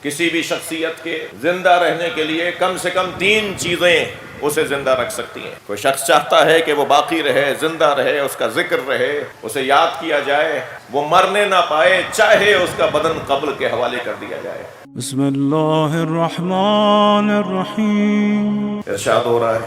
کسی بھی شخصیت کے زندہ رہنے کے لیے کم سے کم 3 چیزیں اسے زندہ رکھ سکتی ہیں۔ کوئی شخص چاہتا ہے کہ وہ باقی رہے، زندہ رہے، اس کا ذکر رہے، اسے یاد کیا جائے، وہ مرنے نہ پائے، چاہے اس کا بدن قبر کے حوالے کر دیا جائے۔ بسم اللہ الرحمن الرحیم۔ ارشاد ہو رہا ہے،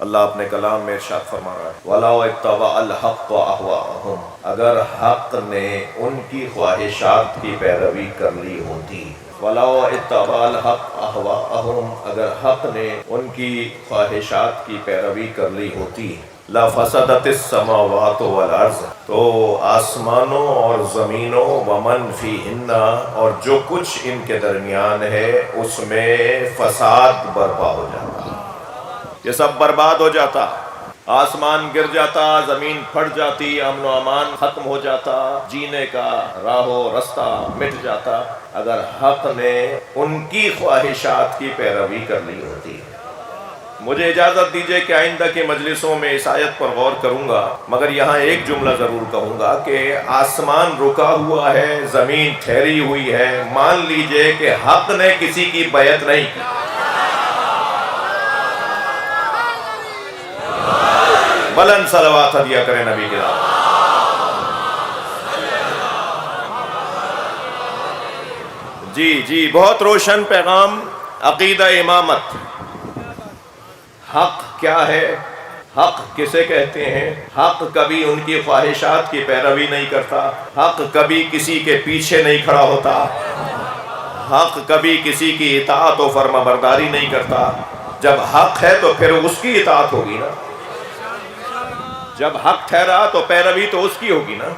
اللہ اپنے کلام میں ارشاد فرما رہا ہے، وَلَوْ اتَّبَعَ الْحَقُّ أَهْوَاءَهُمْ، اگر حق نے ان کی خواہشات کی پیروی کر لی ہوتی، وَلَوْ اتَّبَعَ الْحَقُّ أَهْوَاءَهُمْ، اگر حق نے ان کی خواہشات کی پیروی کر لی ہوتی، لَفَسَدَتِ السَّمَاوَاتُ وَالْأَرْضُ، تو آسمانوں اور زمینوں، وَمَنْ فِيهِنَّ، اور جو کچھ ان کے درمیان ہے اس میں فساد برپا ہو جاتا، یہ سب برباد ہو جاتا، آسمان گر جاتا، زمین پھٹ جاتی، امن و امان ختم ہو جاتا، جینے کا راہ و رستہ مٹ جاتا، اگر حق نے ان کی خواہشات کی پیروی کر لی ہوتی۔ مجھے اجازت دیجئے کہ آئندہ کی مجلسوں میں اس آیت پر غور کروں گا، مگر یہاں ایک جملہ ضرور کہوں گا کہ آسمان رکا ہوا ہے، زمین ٹھہری ہوئی ہے، مان لیجئے کہ حق نے کسی کی بیعت نہیں کی۔ بلند صلوات ہدیہ کریں نبی کے نام۔ جی بہت روشن پیغام، عقیدہ امامت۔ حق کیا ہے؟ حق کسے کہتے ہیں؟ حق کبھی ان کی خواہشات کی پیروی نہیں کرتا، حق کبھی کسی کے پیچھے نہیں کھڑا ہوتا، حق کبھی کسی کی اطاعت و فرما برداری نہیں کرتا۔ جب حق ہے تو پھر اس کی اطاعت ہوگی نا، جب حق ٹھہرا تو پیروی تو اس کی ہوگی نا۔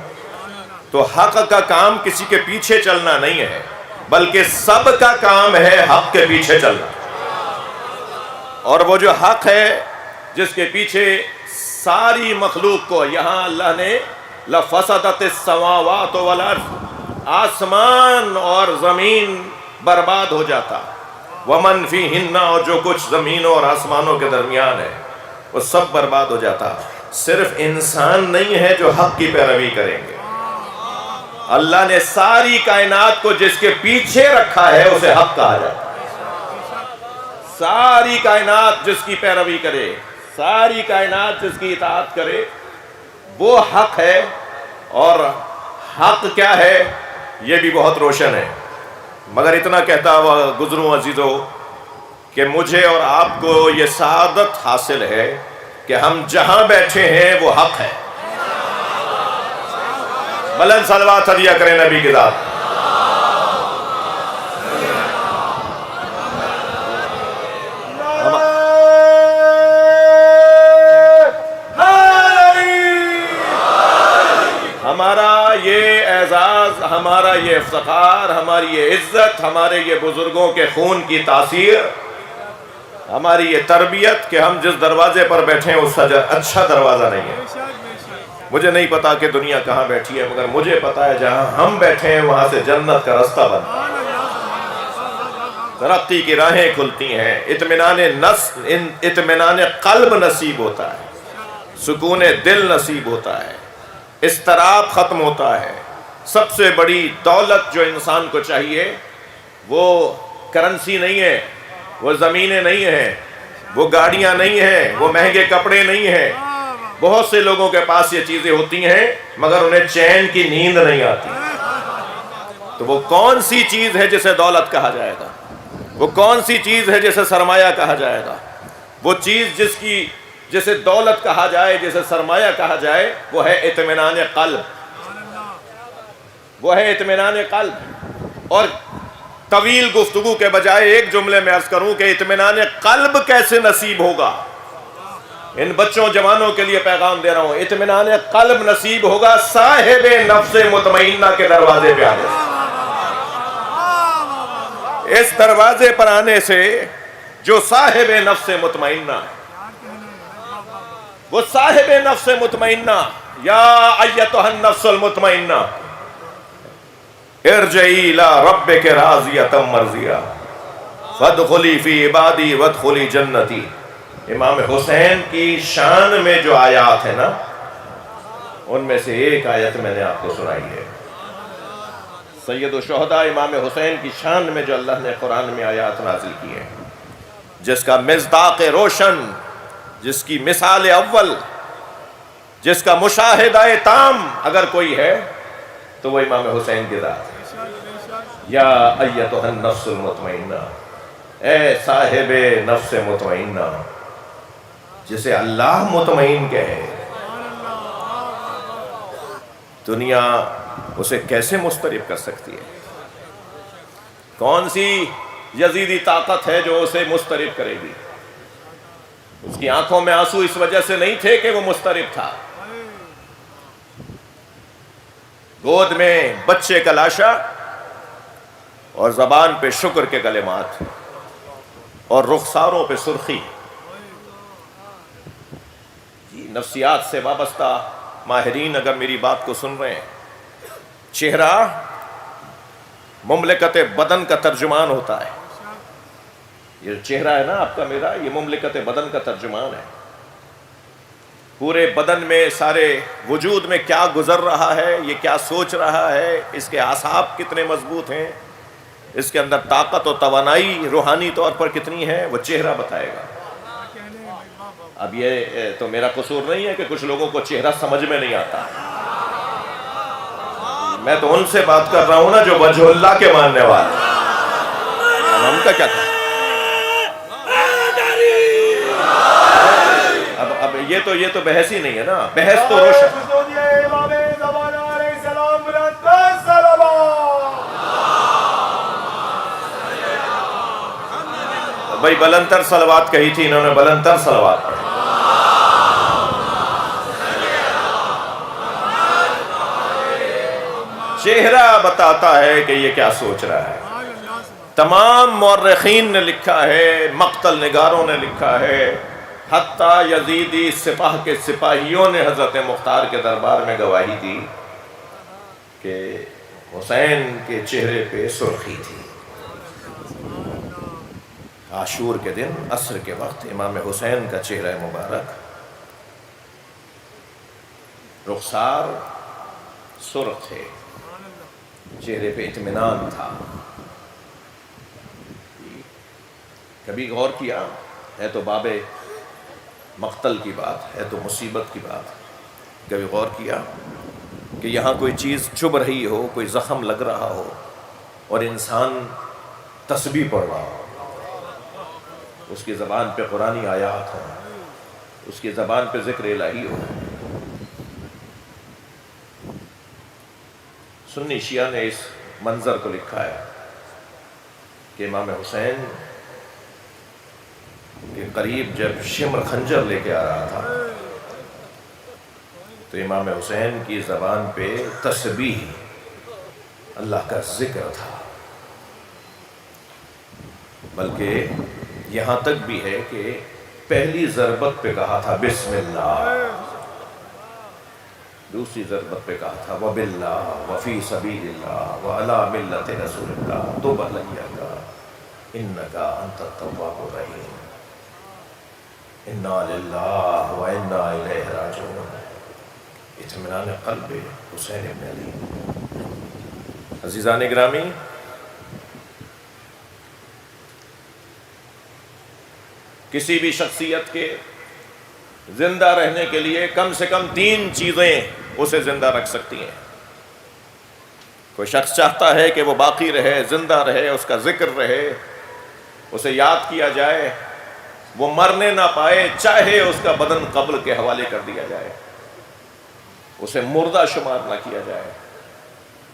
تو حق کا کام کسی کے پیچھے چلنا نہیں ہے، بلکہ سب کا کام ہے حق کے پیچھے چلنا۔ اور وہ جو حق ہے جس کے پیچھے ساری مخلوق کو، یہاں اللہ نے لَفَسَدَتِ السَّمَاوَاتُ وَالْأَرْضُ، آسمان اور زمین برباد ہو جاتا، وَمَنْ فِيهِنَّ، اور جو کچھ زمینوں اور آسمانوں کے درمیان ہے وہ سب برباد ہو جاتا۔ صرف انسان نہیں ہے جو حق کی پیروی کریں گے، اللہ نے ساری کائنات کو جس کے پیچھے رکھا ہے اسے حق کہا جاتا ہے۔ ساری کائنات جس کی پیروی کرے، ساری کائنات جس کی اطاعت کرے، وہ حق ہے۔ اور حق کیا ہے یہ بھی بہت روشن ہے، مگر اتنا کہتا ہوا گزروں عزیزو کہ مجھے اور آپ کو یہ سعادت حاصل ہے کہ ہم جہاں بیٹھے ہیں وہ حق ہے۔ بلند صلوات ہدیہ کریں نبی کے ذات۔ ہمارا یہ اعزاز، ہمارا یہ افتخار، ہماری یہ عزت، ہمارے یہ بزرگوں کے خون کی تاثیر، ہماری یہ تربیت کہ ہم جس دروازے پر بیٹھے ہیں اس سے اچھا دروازہ نہیں ہے۔ مجھے نہیں پتا کہ دنیا کہاں بیٹھی ہے، مگر مجھے پتا ہے جہاں ہم بیٹھے ہیں وہاں سے جنت کا رستہ بنتا ہے، ترقی کی راہیں کھلتی ہیں، اطمینان قلب نصیب ہوتا ہے، سکون دل نصیب ہوتا ہے، اضطراب ختم ہوتا ہے۔ سب سے بڑی دولت جو انسان کو چاہیے وہ کرنسی نہیں ہے، وہ زمینیں نہیں ہیں، وہ گاڑیاں نہیں ہیں، وہ مہنگے کپڑے نہیں ہیں۔ بہت سے لوگوں کے پاس یہ چیزیں ہوتی ہیں مگر انہیں چین کی نیند نہیں آتی۔ تو وہ کون سی چیز ہے جسے دولت کہا جائے گا؟ وہ کون سی چیز ہے جسے سرمایہ کہا جائے گا؟ وہ چیز جسے دولت کہا جائے، جسے سرمایہ کہا جائے، وہ ہے اطمینان قلب، وہ ہے اطمینان قلب۔ اور طویل گفتگو کے بجائے ایک جملے میں عرض کروں کہ اطمینان قلب کیسے نصیب ہوگا؟ ان بچوں جوانوں کے لیے پیغام دے رہا ہوں، اطمینان قلب نصیب ہوگا صاحب نفس مطمئنہ کے دروازے پہ آنے سے۔ اس دروازے پر آنے سے جو صاحب نفس مطمئنہ ہے، وہ صاحب نفس مطمئنہ، یا ایتھا النفس المطمئنہ ارجعی الی ربک راضیۃ مرضیہ فادخلی فی عبادی وادخلی جنتی۔ امام حسین کی شان میں جو آیات ہیں نا، ان میں سے ایک آیت میں نے آپ کو سنائی ہے، سید الشہداء امام حسین کی شان میں جو اللہ نے قرآن میں آیات نازل کی ہیں، جس کا مصداق روشن، جس کی مثال اول، جس کا مشاہدہ تام اگر کوئی ہے تو وہ امام حسین کی ذات ہے۔ یا ایتھا النفس المطمئنہ، اے صاحب نفس مطمئنہ، جسے اللہ مطمئن کہے، دنیا اسے کیسے مضطرب کر سکتی ہے؟ کون سی یزیدی طاقت ہے جو اسے مضطرب کرے گی؟ اس کی آنکھوں میں آنسو اس وجہ سے نہیں تھے کہ وہ مضطرب تھا، گود میں بچے کا لاشا اور زبان پہ شکر کے کلمات اور رخساروں پہ سرخی۔ نفسیات سے وابستہ ماہرین اگر میری بات کو سن رہے ہیں، چہرہ مملکت بدن کا ترجمان ہوتا ہے۔ یہ چہرہ ہے نا آپ کا میرا، یہ مملکت بدن کا ترجمان ہے۔ پورے بدن میں، سارے وجود میں کیا گزر رہا ہے، یہ کیا سوچ رہا ہے، اس کے اعصاب کتنے مضبوط ہیں، اس کے اندر طاقت و توانائی روحانی طور پر کتنی ہے، وہ چہرہ بتائے گا۔ اب یہ تو میرا قصور نہیں ہے کہ کچھ لوگوں کو چہرہ سمجھ میں نہیں آتا، میں تو ان سے بات کر رہا ہوں نا جو وجہ اللہ کے ماننے والے۔ ہم کا کیا تھا؟ اب یہ تو بحث ہی نہیں ہے نا، بحث تو روشن۔ بھائی بلند تر صلوات کہی تھی انہوں نے، بلند تر صلوات پڑھی۔ چہرہ بتاتا ہے کہ یہ کیا سوچ رہا ہے۔ تمام مورخین نے لکھا ہے، مقتل نگاروں نے لکھا ہے، حتیٰ یزیدی سپاہ کے سپاہیوں نے حضرت مختار کے دربار میں گواہی دی کہ حسین کے چہرے پہ سرخی تھی۔ عاشور کے دن عصر کے وقت امام حسین کا چہرہ مبارک، رخسار سرخ تھے، چہرے پہ اطمینان تھا۔ کبھی غور کیا ہے تو باب مقتل کی بات ہے، تو مصیبت کی بات، کبھی غور کیا کہ یہاں کوئی چیز چبھ رہی ہو، کوئی زخم لگ رہا ہو اور انسان تسبیح پڑھ رہا ہو، اس کی زبان پہ قرآنی آیات ہوں، اس کی زبان پہ ذکر الہی ہو۔ سنی شیعہ نے اس منظر کو لکھا ہے کہ امام حسین کے قریب جب شمر خنجر لے کے آ رہا تھا تو امام حسین کی زبان پہ تسبیح، اللہ کا ذکر تھا، بلکہ یہاں تک بھی ہے کہ پہلی ضربت پہ کہا تھا بسم اللہ، دوسری ضربت پہ کہا تھا وَبِاللَّهِ وَفِي سَبِيلِ اللَّهِ وَعَلَى مِلَّةِ رَسُولِ اللَّهِ تُوبَ إِلَيَّكَ إِنَّكَ أَنْتَ التَّوَّابُ الرَّحِيمُ اِنَّا لِلَّهِ وَإِنَّا إِلَيْهِ رَاجِعُونَ۔ اطمینان قلب حسین ابن علی۔ عزیزان گرامی، کسی بھی شخصیت کے زندہ رہنے کے لیے کم سے کم 3 چیزیں اسے زندہ رکھ سکتی ہیں۔ کوئی شخص چاہتا ہے کہ وہ باقی رہے، زندہ رہے، اس کا ذکر رہے، اسے یاد کیا جائے، وہ مرنے نہ پائے، چاہے اس کا بدن قبر کے حوالے کر دیا جائے، اسے مردہ شمار نہ کیا جائے،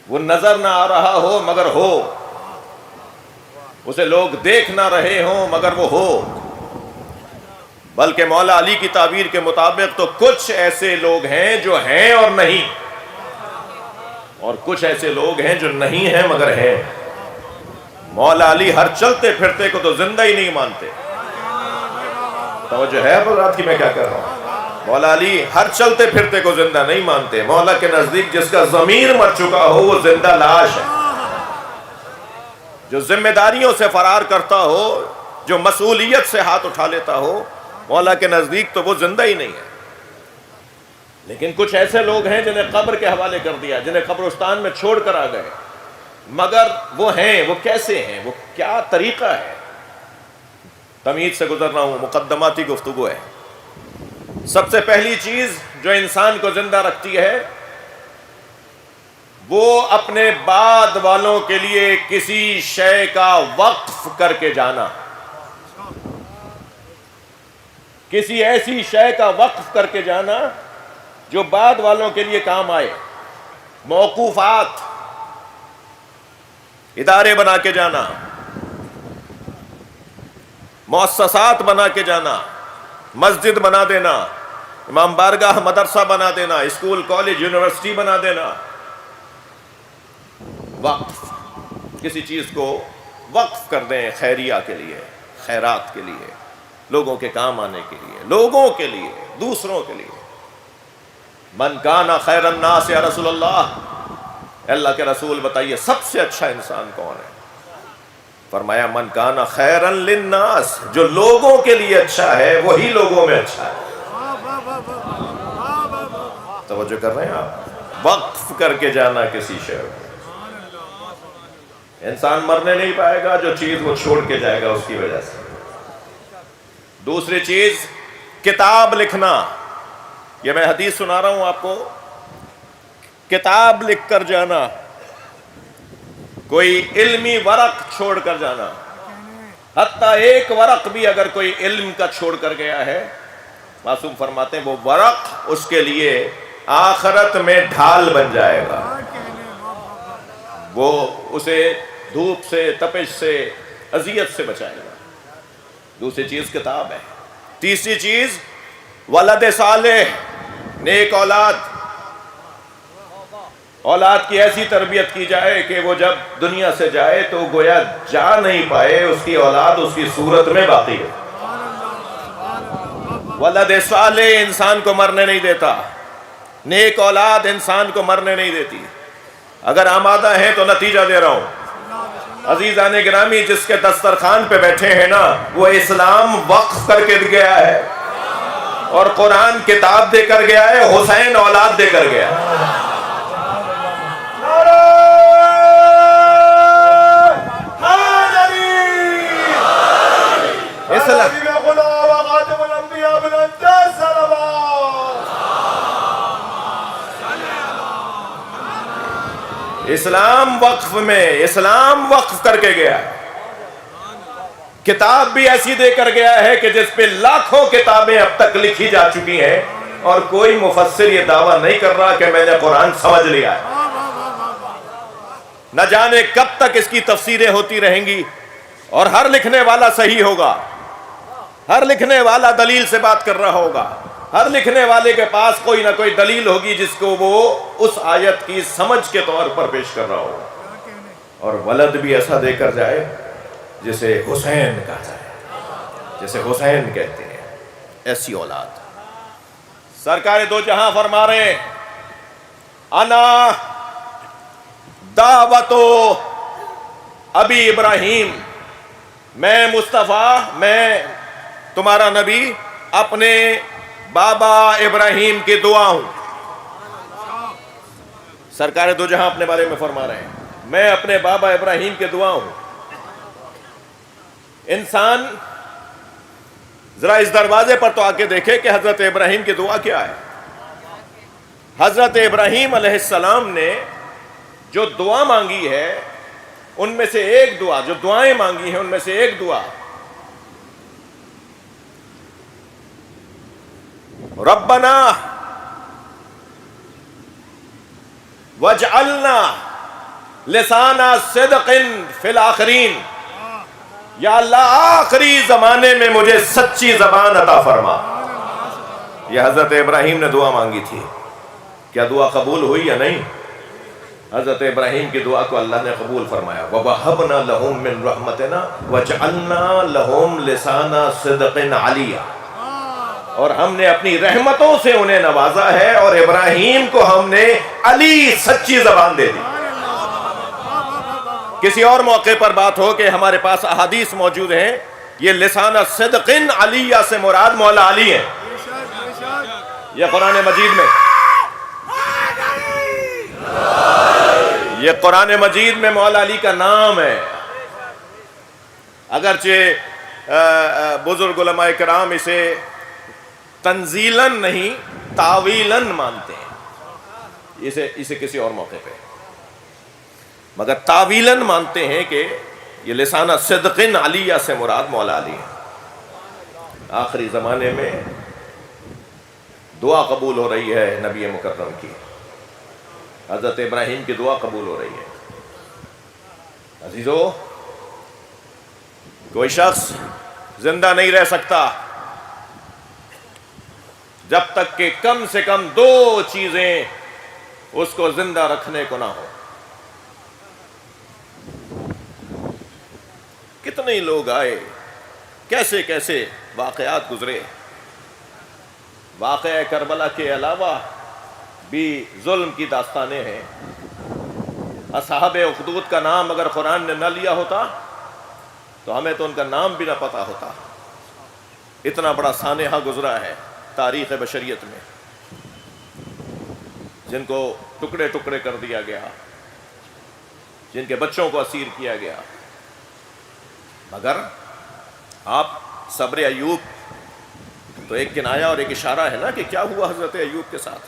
وہ نظر نہ آ رہا ہو مگر ہو، اسے لوگ دیکھ نہ رہے ہوں مگر وہ ہو۔ بلکہ مولا علی کی تعبیر کے مطابق تو کچھ ایسے لوگ ہیں جو ہیں اور نہیں، اور کچھ ایسے لوگ ہیں جو نہیں ہیں مگر ہیں۔ مولا علی ہر چلتے پھرتے کو تو زندہ ہی نہیں مانتے۔ توجہ ہے رات کی میں کیا کر رہا ہوں؟ مولا علی ہر چلتے پھرتے کو زندہ نہیں مانتے۔ مولا کے نزدیک جس کا ضمیر مر چکا ہو وہ زندہ لاش ہے، جو ذمہ داریوں سے فرار کرتا ہو، جو مسئولیت سے ہاتھ اٹھا لیتا ہو، مولا کے نزدیک تو وہ زندہ ہی نہیں ہے۔ لیکن کچھ ایسے لوگ ہیں جنہیں قبر کے حوالے کر دیا، جنہیں قبرستان میں چھوڑ کر آ گئے، مگر وہ ہیں، وہ کیسے ہیں، وہ کیا طریقہ ہے؟ تمہید سے گزر رہا ہوں، مقدماتی گفتگو ہے۔ سب سے پہلی چیز جو انسان کو زندہ رکھتی ہے وہ اپنے بعد والوں کے لیے کسی شے کا وقف کر کے جانا، کسی ایسی شے کا وقف کر کے جانا جو بعد والوں کے لیے کام آئے۔ موقوفات، ادارے بنا کے جانا، مؤسسات بنا کے جانا، مسجد بنا دینا، امام بارگاہ مدرسہ بنا دینا، اسکول کالج یونیورسٹی بنا دینا۔ وقف، کسی چیز کو وقف کر دیں خیریہ کے لیے، خیرات کے لیے، لوگوں کے کام آنے کے لیے، لوگوں کے لیے، دوسروں کے لیے۔ من کان خیر الناس یا رسول اللہ، اللہ کے رسول بتائیے سب سے اچھا انسان کون ہے؟ فرمایا من کان خیرا للناس، جو لوگوں کے لیے اچھا ہے وہی لوگوں میں اچھا ہے۔ توجہ کر رہے ہیں آپ؟ وقف کر کے جانا کسی شے کو۔ انسان مرنے نہیں پائے گا جو چیز وہ چھوڑ کے جائے گا اس کی وجہ سے۔ دوسری چیز کتاب لکھنا، یہ میں حدیث سنا رہا ہوں آپ کو، کتاب لکھ کر جانا، کوئی علمی ورق چھوڑ کر جانا، حتیٰ ایک ورق بھی اگر کوئی علم کا چھوڑ کر گیا ہے، معصوم فرماتے ہیں وہ ورق اس کے لیے آخرت میں ڈھال بن جائے گا، وہ اسے دھوپ سے، تپش سے، اذیت سے بچائے گا۔ دوسری چیز کتاب ہے۔ تیسری چیز ولد صالح، نیک اولاد، اولاد کی ایسی تربیت کی جائے کہ وہ جب دنیا سے جائے تو گویا جا نہیں پائے، اس کی اولاد اس کی صورت میں باقی ہے۔ ولد صالح انسان کو مرنے نہیں دیتا، نیک اولاد انسان کو مرنے نہیں دیتی۔ اگر آمادہ ہیں تو نتیجہ دے رہا ہوں، عزیزان گرامی، جس کے دسترخوان پہ بیٹھے ہیں نا، وہ اسلام وقف کر کے گیا ہے، اور قرآن کتاب دے کر گیا ہے، حسین اولاد دے کر گیا ہے۔ اسلام وقف میں، اسلام وقف کر کے گیا ہے۔ کتاب بھی ایسی دے کر گیا ہے کہ جس پہ لاکھوں کتابیں اب تک لکھی جا چکی ہیں، اور کوئی مفسر یہ دعویٰ نہیں کر رہا کہ میں نے قرآن سمجھ لیا ہے۔ نہ جانے کب تک اس کی تفسیریں ہوتی رہیں گی، اور ہر لکھنے والا صحیح ہوگا، ہر لکھنے والا دلیل سے بات کر رہا ہوگا، ہر لکھنے والے کے پاس کوئی نہ کوئی دلیل ہوگی جس کو وہ اس آیت کی سمجھ کے طور پر پیش کر رہا ہوگا۔ اور ولد بھی ایسا دے کر جائے جسے حسین کہا جائے، جسے حسین کہتے ہیں، ایسی اولاد۔ سرکار دو جہاں فرما رہے ہیں انا دعوتو ابی ابراہیم، میں مصطفیٰ، میں تمہارا نبی اپنے بابا ابراہیم کی دعا ہوں۔ سرکار دو جہاں اپنے بارے میں فرما رہے ہیں میں اپنے بابا ابراہیم کی دعا ہوں۔ انسان ذرا اس دروازے پر تو آ کے دیکھے کہ حضرت ابراہیم کی دعا کیا ہے۔ حضرت ابراہیم علیہ السلام نے جو دعا مانگی ہے، ان میں سے ایک دعا، جو دعائیں مانگی ہیں ان میں سے ایک دعا، ربنا وجعلنا لسان صدق فی الآخرین، یا اللہ آخری زمانے میں مجھے سچی زبان عطا فرما۔ یہ حضرت ابراہیم نے دعا مانگی تھی۔ کیا دعا قبول ہوئی یا نہیں؟ حضرت ابراہیم کی دعا کو اللہ نے قبول فرمایا۔ وَوَهَبْنَا لَهُم مِّن رَحْمَتِنَا وَجَعَلْنَا لَهُم لِسَانَ صِدْقٍ عَلِيًّا، اور ہم نے اپنی رحمتوں سے انہیں نوازا ہے، اور ابراہیم کو ہم نے علی، سچی زبان دے دی۔ کسی اور موقع پر بات ہو کہ ہمارے پاس احادیث موجود ہیں، یہ لسان صدق علیہ سے مراد مولا علی ہیں۔ یہ قرآن مجید میں یہ قرآن مجید میں مولا علی کا نام ہے، اگرچہ بزرگ علماء کرام اسے تنزیلاً نہیں تعویلاً مانتے ہیں، اسے کسی اور موقع پہ، مگر تعویلاً مانتے ہیں کہ یہ لسانہ صدق علیہ سے مراد مولا علی ہے۔ آخری زمانے میں دعا قبول ہو رہی ہے نبی مکرم کی، حضرت ابراہیم کی دعا قبول ہو رہی ہے۔ عزیزو، کوئی شخص زندہ نہیں رہ سکتا جب تک کہ کم سے کم 2 چیزیں اس کو زندہ رکھنے کو نہ ہو۔ کتنے ہی لوگ آئے، کیسے کیسے واقعات گزرے۔ واقعہ کربلا کے علاوہ بھی ظلم کی داستانیں ہیں۔ اصحاب اخدود کا نام اگر قرآن نے نہ لیا ہوتا تو ہمیں تو ان کا نام بھی نہ پتا ہوتا۔ اتنا بڑا سانحہ گزرا ہے تاریخ بشریت میں، جن کو ٹکڑے ٹکڑے کر دیا گیا، جن کے بچوں کو اسیر کیا گیا۔ مگر آپ صبر ایوب تو ایک کنایہ اور ایک اشارہ ہے نا کہ کیا ہوا حضرت ایوب کے ساتھ،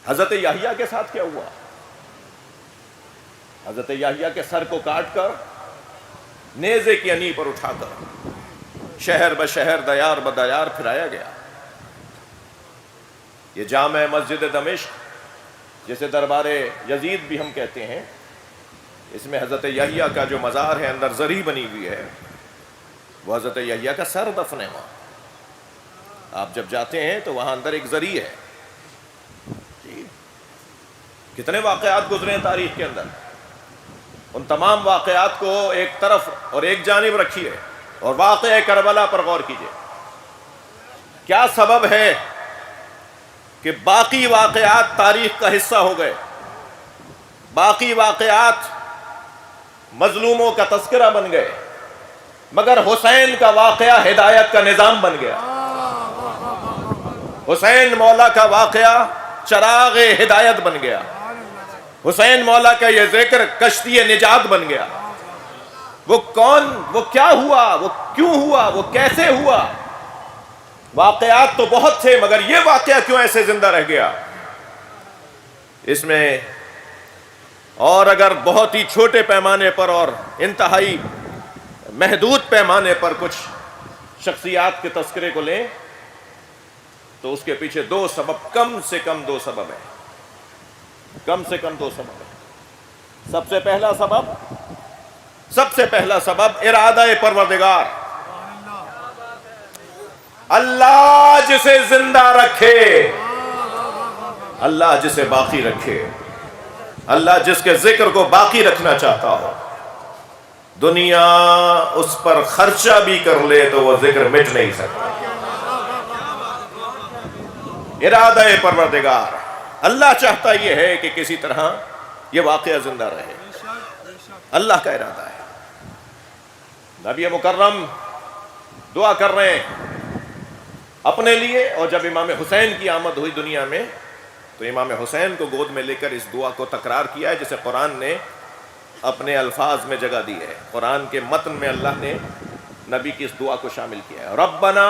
حضرت یحییٰ کے ساتھ کیا ہوا۔ حضرت یحییٰ کے سر کو کاٹ کر نیزے کی انی پر اٹھا کر شہر بشہر دیار بدیار پھرایا گیا۔ یہ جامع مسجد دمشق جسے دربار یزید بھی ہم کہتے ہیں، اس میں حضرت یحییٰ کا جو مزار ہے، اندر زری بنی ہوئی ہے، وہ حضرت یحییٰ کا سر دفن ہے وہاں۔ آپ جب جاتے ہیں تو وہاں اندر ایک زری ہے۔ کتنے واقعات گزرے ہیں تاریخ کے اندر، ان تمام واقعات کو ایک طرف اور ایک جانب رکھیے اور واقعہ کربلا پر غور کیجیے۔ کیا سبب ہے کہ باقی واقعات تاریخ کا حصہ ہو گئے، باقی واقعات مظلوموں کا تذکرہ بن گئے، مگر حسین کا واقعہ ہدایت کا نظام بن گیا۔ حسین مولا کا واقعہ چراغ ہدایت بن گیا۔ حسین مولا کا یہ ذکر کشتی نجات بن گیا۔ وہ کون، وہ کیا ہوا، وہ کیوں ہوا، وہ کیسے ہوا؟ واقعات تو بہت تھے، مگر یہ واقعہ کیوں ایسے زندہ رہ گیا؟ اس میں اور اگر بہت ہی چھوٹے پیمانے پر اور انتہائی محدود پیمانے پر کچھ شخصیات کے تذکرے کو لیں تو اس کے پیچھے 2 سبب، کم سے کم 2 سبب ہیں، کم سے کم 2 سبب ہیں۔ سب سے پہلا سبب ارادہ پروردگار۔ اللہ جسے زندہ رکھے، اللہ جسے باقی رکھے، اللہ جس کے ذکر کو باقی رکھنا چاہتا ہو، دنیا اس پر خرچہ بھی کر لے تو وہ ذکر مٹ نہیں سکتا۔ ارادہ پروردگار، اللہ چاہتا یہ ہے کہ کسی طرح یہ واقعہ زندہ رہے، اللہ کا ارادہ ہے۔ نبی مکرم دعا کر رہے ہیں اپنے لیے، اور جب امام حسین کی آمد ہوئی دنیا میں تو امام حسین کو گود میں لے کر اس دعا کو تکرار کیا ہے، جسے قرآن نے اپنے الفاظ میں جگہ دی ہے۔ قرآن کے متن میں اللہ نے نبی کی اس دعا کو شامل کیا ہے۔ ربنا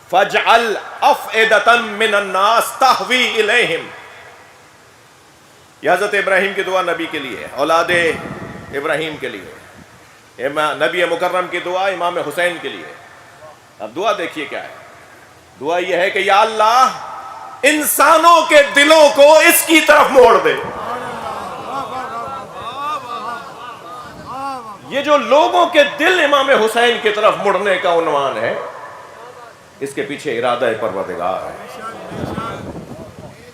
فاجعل افئدۃ من الناس تہوی الیہم۔ یہ حضرت ابراہیم کی دعا نبی کے لیے ہے، اولاد ابراہیم کے لیے۔ نبی مکرم کی دعا امام حسین کے لیے۔ اب دعا دیکھیے کیا ہے، دعا یہ ہے کہ یا اللہ انسانوں کے دلوں کو اس کی طرف موڑ دے۔ یہ جو لوگوں کے دل امام حسین کی طرف مڑنے کا عنوان ہے، اس کے پیچھے ارادہ پروردگار ہے۔